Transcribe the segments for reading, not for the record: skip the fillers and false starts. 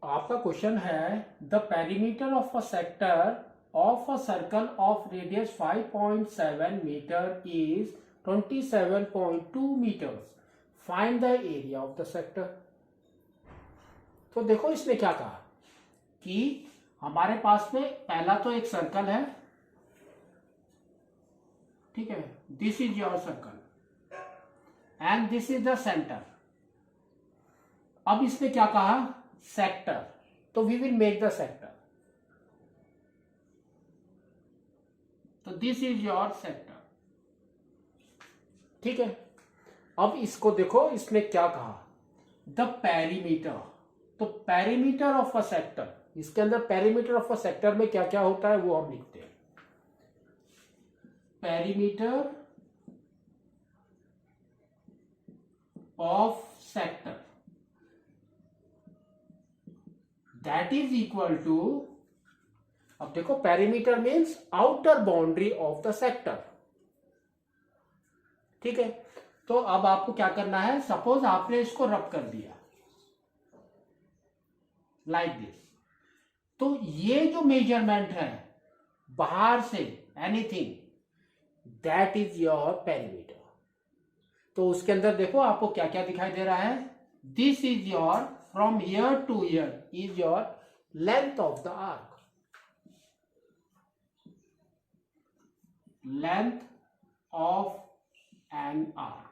आपका क्वेश्चन है the perimeter of a sector of a circle of radius 5.7 metre is 27.2 metres, find the area of the sector. तो देखो इसने क्या कहा कि हमारे पास में पहला तो एक सर्कल है, ठीक है, this is your circle and this is the centre. अब इसने क्या कहा, सेक्टर, तो we will make the sector. तो दिस इज योर सेक्टर, ठीक है। अब इसको देखो इसने क्या कहा, द पेरीमीटर। तो पेरीमीटर ऑफ अ सेक्टर, इसके अंदर पेरीमीटर ऑफ अ सेक्टर में क्या क्या होता है वो हम लिखते हैं। Perimeter of sector that is equal to, अब देखो perimeter means outer boundary of the sector, ठीक है। तो अब आपको क्या करना है, सपोज आपने इसको रब कर दिया लाइक दिस, तो ये जो मेजरमेंट है बाहर say anything, that is your perimeter. तो उसके अंदर देखो आपको क्या क्या दिखाई दे रहा है, this is your, from here to here is your length of the arc, length of an arc,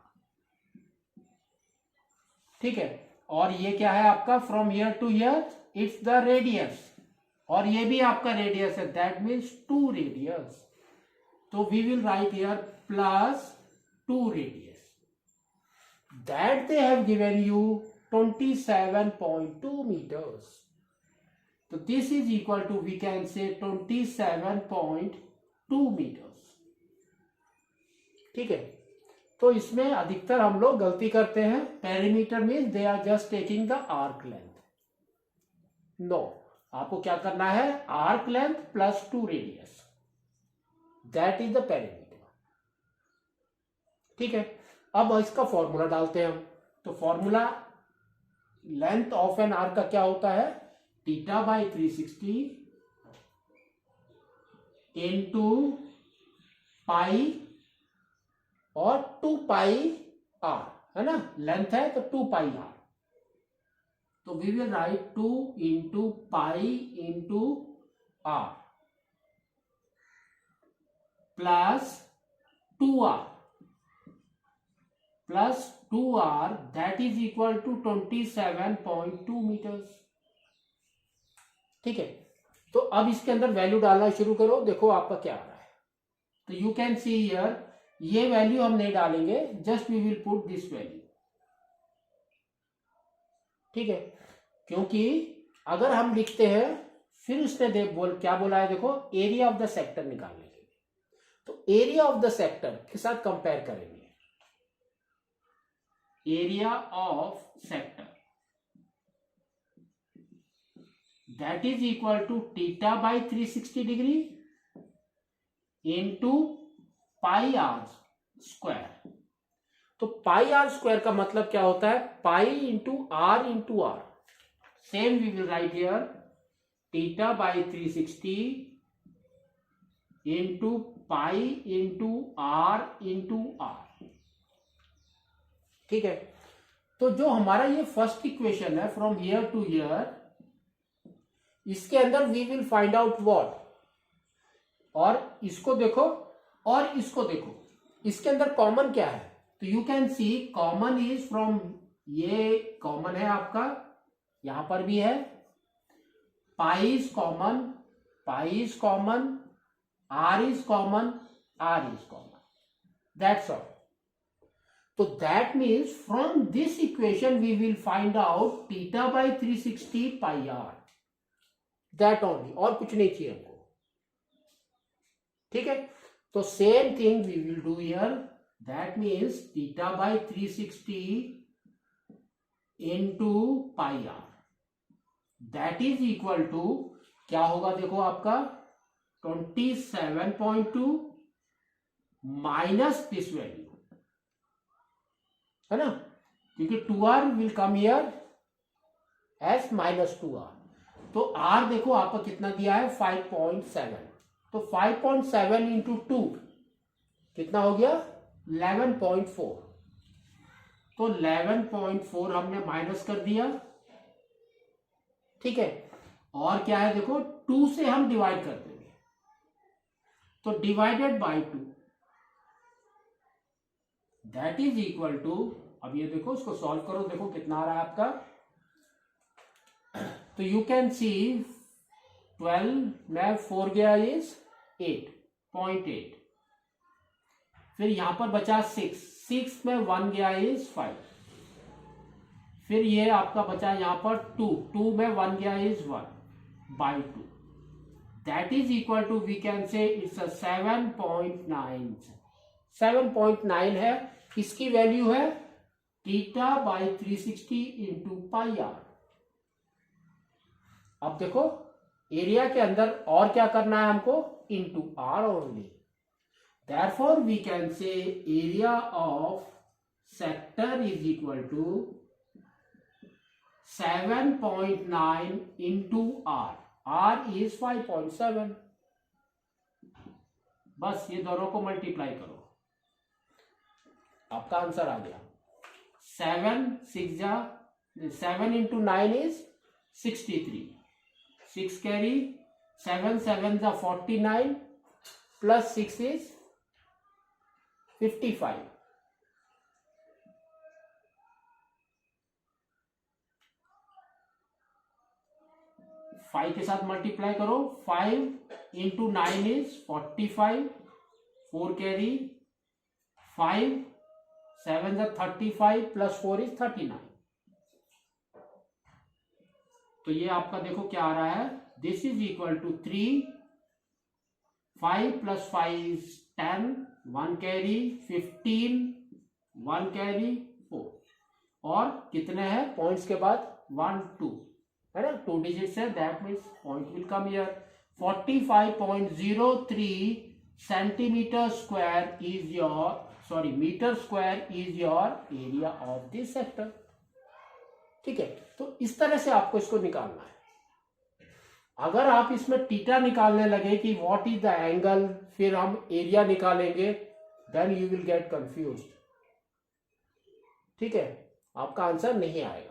ठीक है। और ये क्या है आपका, from here to here it's the radius, और ये भी आपका रेडियस है, दैट मीन्स 2 रेडियस। तो we will write here plus 2 radius, that they have given you 27.2 meters. So this is equal to, we can say 27.2 meters, ठीक है। तो इसमें अधिकतर हम लोग गलती करते हैं, perimeter means they are just taking the arc length. No, आपको क्या करना है, arc length plus 2 radius, that is the perimeter, ठीक है। अब इसका फॉर्मूला डालते हैं हम। तो formula length of an arc का क्या होता है, थीटा बाई 360 इंटू पाई और 2 पाई आर, है ना, लेंथ है तो 2 पाई आर। तो we will write 2 into pi into r plus 2r plus 2r, that is equal to 27.2 metres, ठीक है। तो अब इसके अंदर वैल्यू डालना शुरू करो, देखो आपका क्या आ रहा है। तो यू कैन सी हियर, ये वैल्यू हम नहीं डालेंगे, just we will put this value, ठीक है। क्योंकि अगर हम लिखते हैं, फिर उसने क्या बोला है, देखो एरिया ऑफ द सेक्टर निकालने के लिए, तो एरिया ऑफ द सेक्टर के साथ कंपेयर करेंगे, area of sector that is equal to theta by 360 degree into pi r square. तो पाई आर स्क्वायर का मतलब क्या होता है, pi into r, same we will write here, theta by 360 into pi into r, ठीक है। तो जो हमारा ये फर्स्ट इक्वेशन है, फ्रॉम हियर टू हियर, इसके अंदर we will find out what, और इसको देखो और इसको देखो, इसके अंदर कॉमन क्या है। तो you can see common is from, ये कॉमन है आपका, यहां पर भी है, pi is common, r is common, that's all. So that means from this equation we will find out theta by 360 pi r, that only, और कुछ नहीं चाहिए हमको, ठीक है। तो same thing we will do here, that means theta by 360 into pi r, that is equal to, क्या होगा देखो आपका 27.2 माइनस दिस वैल्यू, है ना, क्योंकि 2r will come here S -2r, तो आर देखो आपका कितना दिया है 5.7, तो 5.7 इंटू 2 कितना हो गया 11.4, तो 11.4 हमने माइनस कर दिया, ठीक है। और क्या है देखो 2 से हम डिवाइड कर देंगे, तो divided by 2 that is equal to, अब ये देखो इसको सॉल्व करो, देखो कितना आ रहा है आपका, तो यू कैन सी 12 में 4 गया इज 8.8, फिर यहां पर बचा 6 में 1 गया इज 5, फिर ये आपका बचा यहां पर 2 में 1 गया is 1 by 2, that is equal to we can say it's a 7.9, 7.9 है, इसकी वैल्यू है theta by 360 into pi r. अब देखो एरिया के अंदर और क्या करना है हमको, into r only, therefore we can say area of sector is equal to 7.9 into r, r is 5.7, बस ये दोनों को मल्टीप्लाई करो, आपका आंसर आ गया 7 इंटू 9 इज 63, 6 कैरी 7 7 जा 49 प्लस 6 इज 55, फाइव के साथ मल्टीप्लाई करो, 5 इंटू 9 इज 45, 4 कैरी 5 7 जा 35 प्लस 4 इज 39, तो ये आपका देखो क्या आ रहा है, this is equal to 3, 5 plus 5 is 10, 1 carry 15, 1 carry 4, और कितने हैं पॉइंट्स के बाद 1 2 है ना, 2 डिजिट्स है, that means point will come here, 45.03 centimetre square is your, sorry metre square is your area of this sector, ठीक है। तो इस तरह से आपको इसको निकालना है। अगर आप इसमें थीटा निकालने लगे कि व्हाट इज द एंगल, फिर हम एरिया निकालेंगे, then you will get confused, ठीक है, आपका आंसर नहीं आएगा।